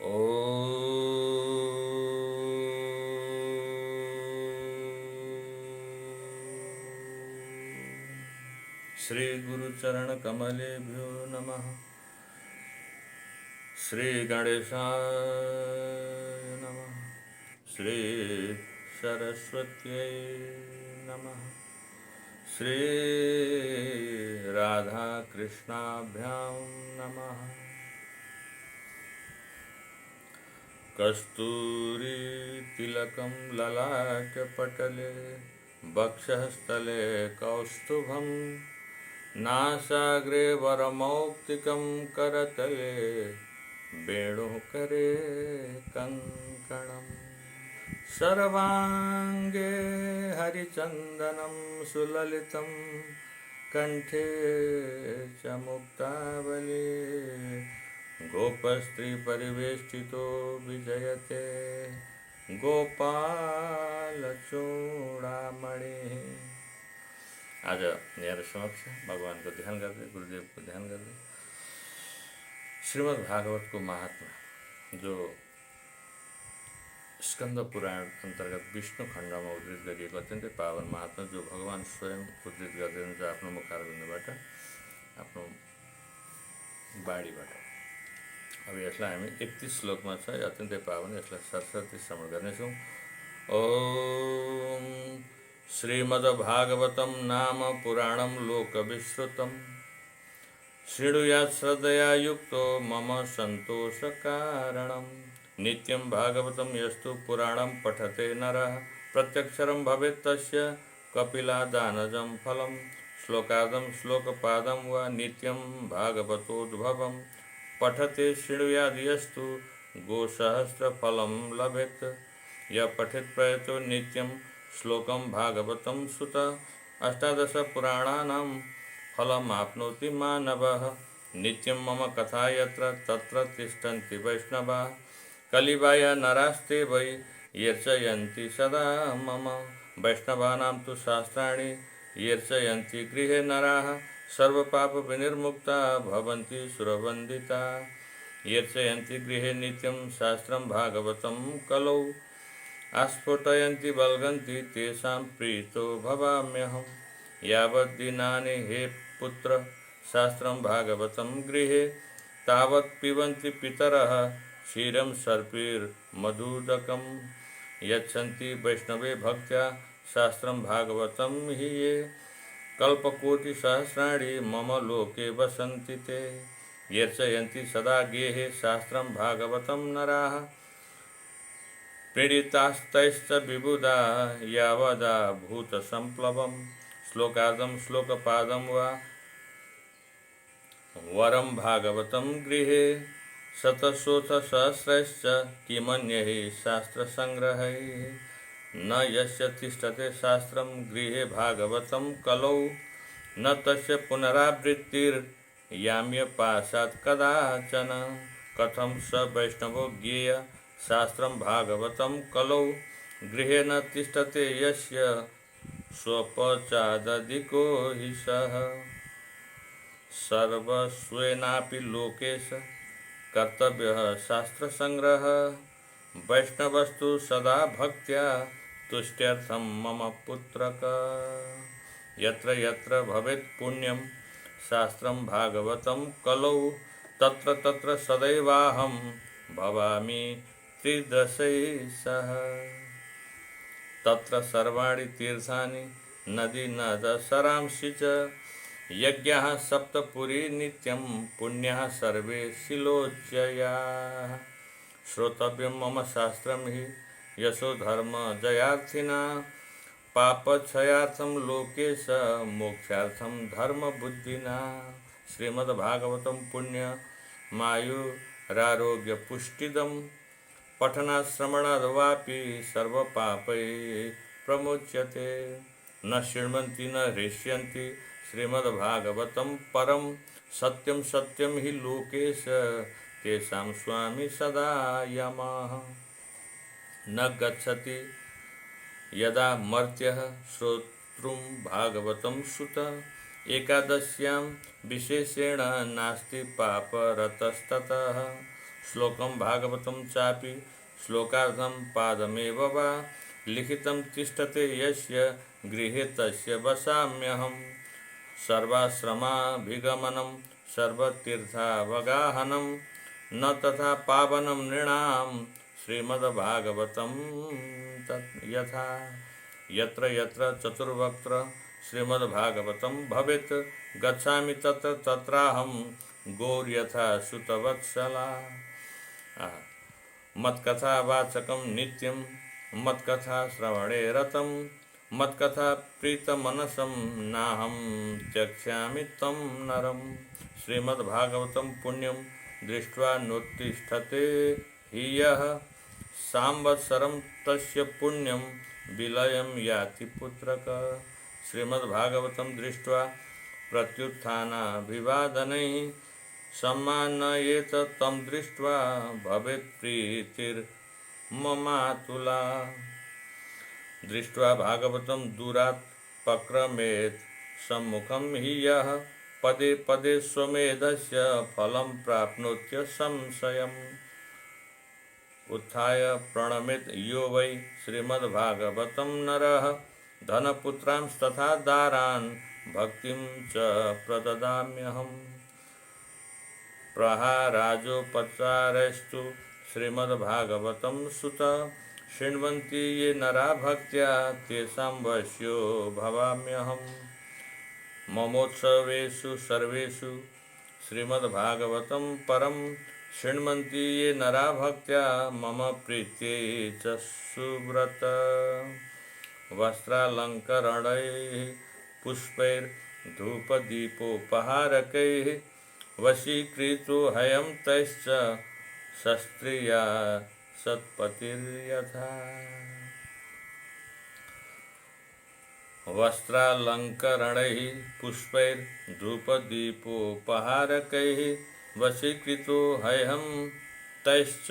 श्री गुरुचरण कमलेभ्यो नमः। श्री गणेशाय नमः। श्री सरस्वत्यै नमः। श्री राधा कृष्णाभ्यां नमः। कस्तूरी तिलकं ललाटपटले वक्षस्थले कौस्तुभं नासाग्रे वरमौक्तिकं करतले वेणुकरे कङ्कणं सर्वाङ्गे हरिचन्दनं सुललितं कण्ठे च मुक्तावली गोपस्त्रीपरिवेष्टितो विजयते गोपालचूडामणिः। आज यहाँहरू समक्ष भगवानको ध्यान गर्दै, गुरुदेवको ध्यान गर्दै श्रीमद् भागवतको महात्मा जो स्कंद पुराण अंतर्गत विष्णु खण्डमा उद्धृत गरिएको अत्यन्तै पावन महात्मा जो भगवान स्वयं उद्धृत गर्दैनुहुन्छ आफ्नो मुखारविन्दबाट, आफ्नो बाणीबाट। अब यसलाई हामी 31 श्लोकमा छ, अत्यन्तै पावन, यसलाई सरस्वती श्रवण गर्नेछौँ। ओम श्रीमद्भागवतं नाम पुराणं लोकविश्रुतं शृणुयात् श्रद्धया युक्तो मम सन्तोषकारणं नित्यं भागवतं यस्तु पुराणं पठते नरः प्रत्यक्षरं भवेत् तस्य कपिलादानजं फलं श्लोकादं श्लोकपादं वा नित्यं भागवतोद्भवं पठते शृणुयाद् यस्तु गोसहस्रफलं लभेत् यः पठेत् प्रयतो नित्यं श्लोकं भागवतं सुत अष्टादश पुराणानां फलमाप्नोति मानवः नित्यं मम कथा यत्र तत्र तिष्ठन्ति वैष्णवाः कलिबाय नरास्ते वै यर्चयन्ति सदा मम वैष्णवानां तु शास्त्राणि यर्चयन्ति गृहे नराः सर्वपापविनिर्मुक्ता भवन्ति सुरवन्दिता यर्चयन्ति गृहे नित्यं शास्त्रं भागवतं कलौ आस्फुटयन्ति बल्गन्ति तेषां प्रीतो भवाम्यहम् यावद्दिनानि हे पुत्र शास्त्रं भागवतं गृहे तावत् पिबन्ति पितरः क्षीरं सर्पैर्मधुदकं यच्छन्ति वैष्णवे भक्त्या शास्त्रं भागवतं हि ये कल्पकोटिसहस्राणि मम लोके वसन्ति ते यर्चयन्ति सदा गेहे शास्त्रं भागवतं नराः पीडितास्तैश्च विबुधा यावदा भूतसम्प्लवम् श्लोकादं श्लोकपादं वा वरं भागवतं गृहे शतशोथसहस्रैश्च किमन्यैः शास्त्रसंग्रहैः न यस्य तिष्ठते शास्त्रं गृहे भागवतं कलौ न तस्य पुनरावृत्तिर्याम्यपाशात् कदाचन कथं स वैष्णवो ज्ञेय शास्त्रं भागवतं कलौ गृहे न तिष्ठते यस्य स्वपचादधिको हि सः सर्वस्वेनापि लोकेश कर्तव्यः शास्त्रसंग्रह वैष्णवस्तु सदा भक्त्या तुष्ट्यर्थं मम पुत्रक यत्र यत्र भवेत् पुण्यं शास्त्रं भागवतं कलौ तत्र तत्र सदैवाहं भवामि त्रिदशैः सह तत्र सर्वाणि तीर्थानि नदी नदसरांसि च यज्ञाः सप्तपुरी नित्यं पुण्यः सर्वे शिलोच्ययाः श्रोतव्यं मम शास्त्रं हि यशो धर्म जयार्थिना पापक्षयार्थं लोकेश मोक्षार्थं धर्म बुद्धिना श्रीमद्भागवतं पुण्यमायुरारोग्य पुष्टिदं पठनात् श्रवणाद् वापि सर्वपापैः प्रमुच्यते न शृण्वन्ति न हृष्यन्ति श्रीमद्भागवतं परं सत्यं सत्यं हि लोकेश तेषां स्वामी सदा यमः न गच्छति यदा मर्त्यः श्रोतृं भागवतं सुत एकादश्यां विशेषेण नास्ति पापरतस्ततः श्लोकं भागवतं चापि श्लोकार्धं पादमेव वा लिखितं तिष्ठते यस्य गृहे तस्य वसाम्यहम् सर्वाश्रमाभिगमनं सर्वतीर्थावगाहनं न तथा पावनं नृणां श्रीमद्भागवतं तत् यथा यत्र यत्र चतुर्वक्त्र श्रीमद्भागवतं भवेत् गच्छामि तत्र तत्राहं गौर्यथा सुतवत्सला मत्कथावाचकं नित्यं मत्कथा श्रवणे रतं मत्कथा प्रीतमनसं नाहं त्यक्ष्यामि तं नरं श्रीमद्भागवतं पुण्यं दृष्ट्वा नोत्तिष्ठते हि यः संवत्सरं तस्य पुण्यं विलयं याति पुत्रक श्रीमद्भागवतं दृष्ट्वा प्रत्युत्थानाभिवादनैः सम्मानयेत तं दृष्ट्वा भवेत् प्रीतिर्ममातुला दृष्ट्वा भागवतं दूरात् पक्रमेत् सम्मुखं हि यः पदे पदे स्वमेधस्य फलं प्राप्नोत्य संशयम् उत्थाय प्रणमेत् यो वै श्रीमद्भागवतं नरः धनपुत्रांस्तथा दारान् भक्तिं च प्रददाम्यहम् प्रहाराजोपचारैस्तु श्रीमद्भागवतं सुत शृण्वन्ति ये नरा भक्त्या तेषां वश्यो भवाम्यहम् ममोत्सवेषु सर्वेषु श्रीमद्भागवतं परं शृण्वन्ति ये नरा भक्त्या मम प्रीत्यै च सुव्रत वस्त्रालङ्करणैः पुष्पैर्धूपदीपोपहारकैः वशीकृतो हयं तैश्च शस्त्रिया सत्पतिर्यथा वस्त्रालङ्करणैः पुष्पैर्धूपदीपोपहारकैः वशीकृतो हयं तैश्च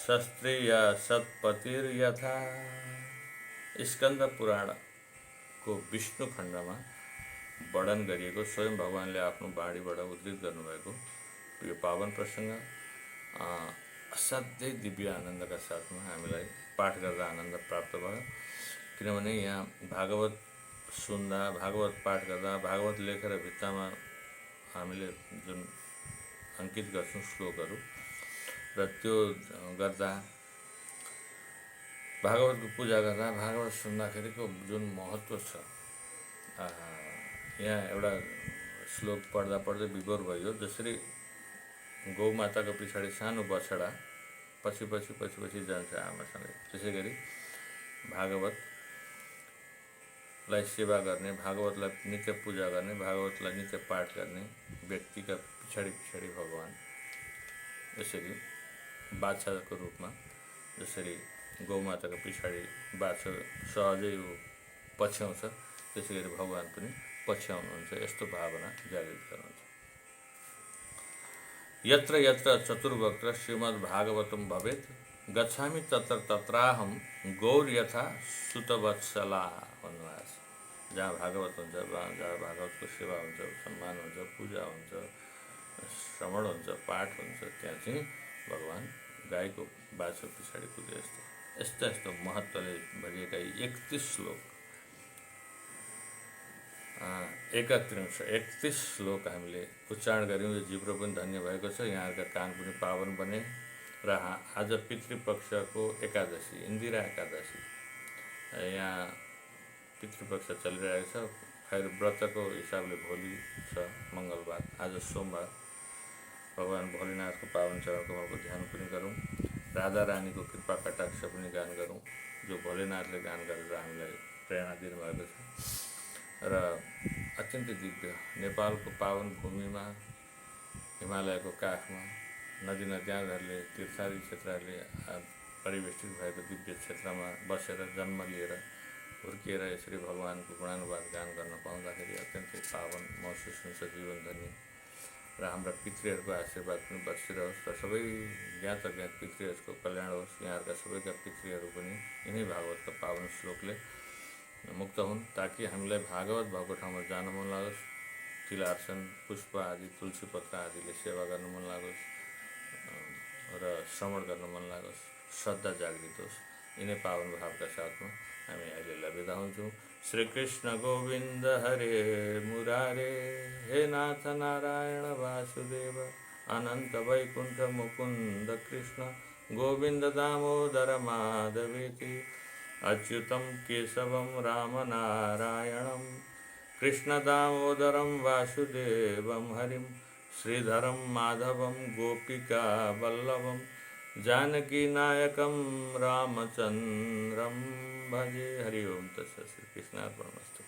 शस्त्रिया सत्पतिर्यथा। स्कंद पुराण को विष्णु खण्डमा वर्णन गरिएको स्वयं भगवानले आफ्नो बाणीबाट उद्धृत गर्नुभएको यो पावन प्रसङ्ग असाध्यै दिव्य आनन्दका साथमा हामीलाई पाठ गर्दा आनन्द प्राप्त भयो। किनभने यहाँ भागवत सुन्दा भागवत पाठ गर्दा भागवत लेखेर भित्तामा हामीले जुन अंकित गर्छौँ श्लोकहरू र त्यो गर्दा भागवतको पूजा गर्दा भागवत सुन्दाखेरिको जुन महत्त्व छ यहाँ एउटा श्लोक पढ्दा पढ्दै विभोर भयो। जसरी गौमाताको पछाडि सानो बछडा पछि पछि पछि पछि जान्छ आमासँगै, त्यसै गरी भागवतलाई सेवा गर्ने, भागवतलाई नित्य पूजा गर्ने, भागवतलाई नित्य पाठ गर्ने व्यक्तिका पछाडि पछाडि भगवान यसरी बाछाको रूपमा, जसरी गौमाताको पछाडि बाछो सहजै पछ्याउँछ त्यसै गरी भगवान पनि पछ्याउनुहुन्छ। यस्तो भावना जागृत गर्नुहुन्छ। यत्र यत्र चतुर्वक्त्र श्रीमद्भागवतं भवेत् गच्छामि तत्र तत्राहं गौर यथा सुतवत्सला भन्नुभएको छ। जहाँ भागवत हुन्छ, जहाँ भागवतको सेवा हुन्छ, सम्मान हुन्छ, पूजा हुन्छ, श्रवण हुन्छ, पाठ हुन्छ, त्यहाँ चाहिँ भगवान गाईको बाछो पछाडि कुदे जस्तो यस्ता यस्तो महत्त्वले भरिएका 31 श्लोक 31 श्लोक हामीले उच्चारण गऱ्यौँ। यो जिब्रो पनि धन्य भएको छ, यहाँका कान पनि पावन बने। र आज पितृपक्षको एकादशी, इन्दिरा एकादशी, यहाँ पितृपक्ष चलिरहेको छ। खैर व्रतको हिसाबले भोलि छ मङ्गलबार, आज सोमबार। भगवान भोलेनाथको पावन चरण कमलको ध्यान पनि गरौँ, राधा रानीको कृपा कटाक्ष पनि गान गरौँ, जो भोलेनाथले गान गरेर हामीलाई प्रेरणा दिनुभएको छ। र अत्यन्तै दिव्य नेपालको पावन भूमिमा, हिमालयको काखमा, नदी नदीहरूले, तीर्थादी क्षेत्रहरूले परिवेष्टित भएको दिव्य क्षेत्रमा बसेर जन्म लिएर हुर्किएर यसरी भगवानको गुणानुवाद गान गर्न पाउँदाखेरि अत्यन्तै पावन महसुस हुन्छ, जीवन धन्य। र हाम्रा पितृहरूको आशीर्वाद पनि बसिरहोस् र सबै ज्ञात अज्ञात पितृहरूको कल्याण होस्। यहाँहरूका सबैका पितृहरू पनि यिनै भागवतका पावन श्लोकले मुक्त हुन्, ताकि हामीलाई भागवत भएको ठाउँमा जान मन लागोस्, तिलार्चन, पुष्प आदि, तुलसी पत्र आदिले सेवा गर्न मन लागोस्। र श्रवण गर्न मन लागोस्, श्रद्धा जागृत होस्। यिनै पावन भावका साथमा हामी अहिलेलाई बिदा हुन्छौँ। श्री कृष्ण गोविन्द हरे मुरारे, हे नाथ नारायण वासुदेव, अनन्त वैकुण्ठ मुकुन्द कृष्ण, गोविन्द दामोदर माधवेति, अच्युतं केशवं राम नारायणं, कृष्ण दामोदरं वासुदेवं हरिं, श्रीधरं माधवं गोपिका वल्लभं, जानकी नायकं रामचन्द्रं भजे। हरि ओम तत्सत्। श्री कृष्णार्पणमस्तु।